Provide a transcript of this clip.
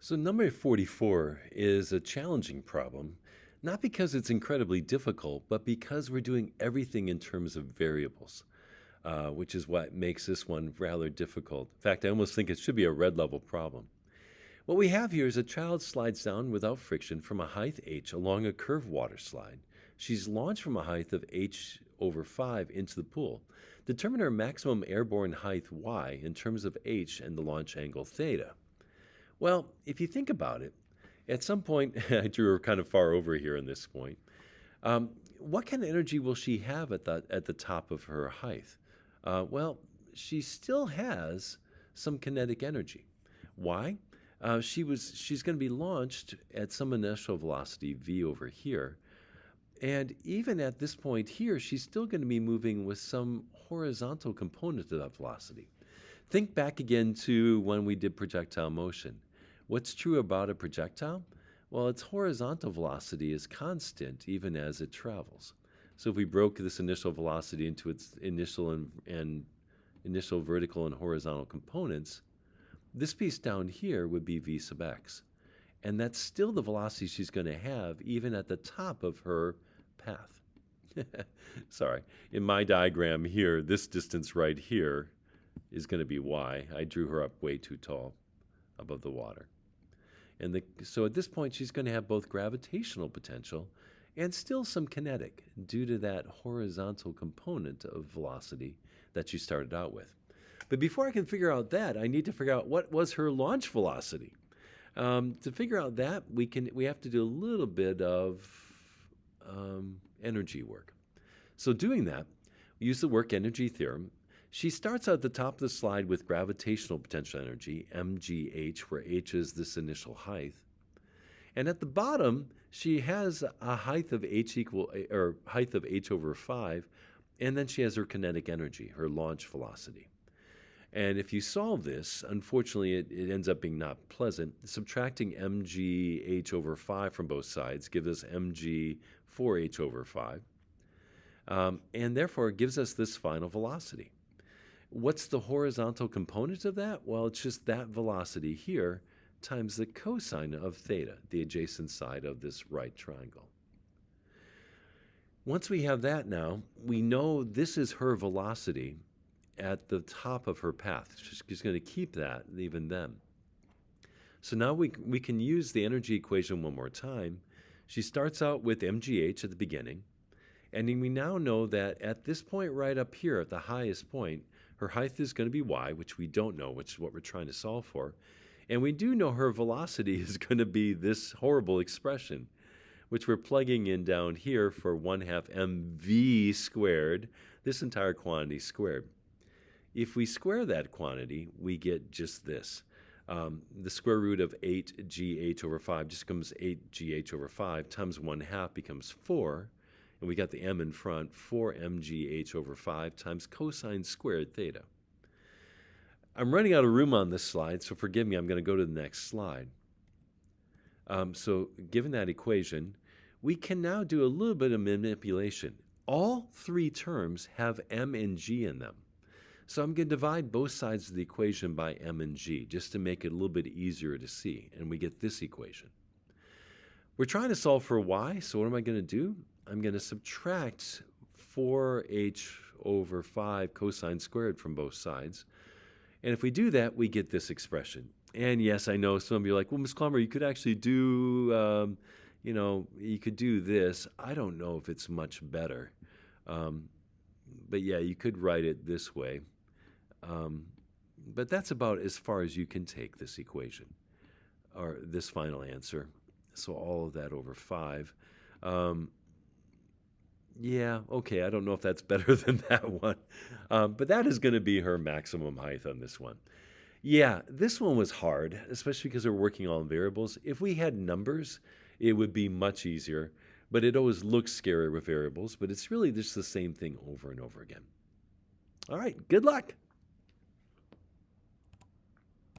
So, number 44 is a challenging problem, not because it's incredibly difficult, but because we're doing everything in terms of variables, which is what makes this one rather difficult. In fact, I almost think it should be a red level problem. What we have here is a child slides down without friction from a height h along a curved water slide. She's launched from a height of h over 5 into the pool. Determine her maximum airborne height y in terms of h and the launch angle theta. Well, if you think about it, at some point, I drew her kind of far over here in this point. Um, what kind of energy will she have at the top of her height? Well, she still has some kinetic energy. Why? She's going to be launched at some initial velocity v over here, and even at this point here, she's still going to be moving with some horizontal component to that velocity. Think back again to when we did projectile motion. What's true about a projectile? Well, its horizontal velocity is constant even as it travels. So if we broke this initial velocity into its initial vertical and horizontal components, this piece down here would be v sub x. And that's still the velocity she's going to have even at the top of her path. Sorry, in my diagram here, this distance right here is going to be y. I drew her up way too tall above the water. So at this point, she's going to have both gravitational potential and still some kinetic due to that horizontal component of velocity that you started out with. But before I can figure out that, I need to figure out what was her launch velocity. To figure out that, we have to do a little bit of energy work. So doing that, we use the work energy theorem. She starts at the top of the slide with gravitational potential energy, mgh, where h is this initial height. And at the bottom, she has a height of h over 5, and then she has her kinetic energy, her launch velocity. And if you solve this, unfortunately, it ends up being not pleasant. Subtracting mgh over 5 from both sides gives us mg 4h over 5, and therefore it gives us this final velocity. What's the horizontal component of that? Well, it's just that velocity here times the cosine of theta, the adjacent side of this right triangle. Once we have that now, we know this is her velocity at the top of her path. She's going to keep that even then. So now we can use the energy equation one more time. She starts out with mgh at the beginning, and we now know that at this point right up here, at the highest point, her height is going to be y, which we don't know, which is what we're trying to solve for. And we do know her velocity is going to be this horrible expression, which we're plugging in down here for 1/2 mv squared, this entire quantity squared. If we square that quantity, we get just this. The square root of 8gh over 5 just becomes 8gh over 5 times 1/2 becomes 4. And we got the m in front, 4mgh over 5 times cosine squared theta. I'm running out of room on this slide, so forgive me, I'm going to go to the next slide. So given that equation, we can now do a little bit of manipulation. All three terms have m and g in them. So I'm going to divide both sides of the equation by m and g, just to make it a little bit easier to see, and we get this equation. We're trying to solve for y, so what am I going to do? I'm going to subtract 4h over 5 cosine squared from both sides. And if we do that, we get this expression. And yes, I know some of you are like, well, Ms. Clomber, you could actually do, you could do this. I don't know if it's much better. But yeah, you could write it this way. But that's about as far as you can take this equation, or this final answer. So all of that over 5. Yeah, okay, I don't know if that's better than that one. But that is going to be her maximum height on this one. Yeah, this one was hard, especially because we're working on variables. If we had numbers, it would be much easier. But it always looks scary with variables, but it's really just the same thing over and over again. All right, good luck.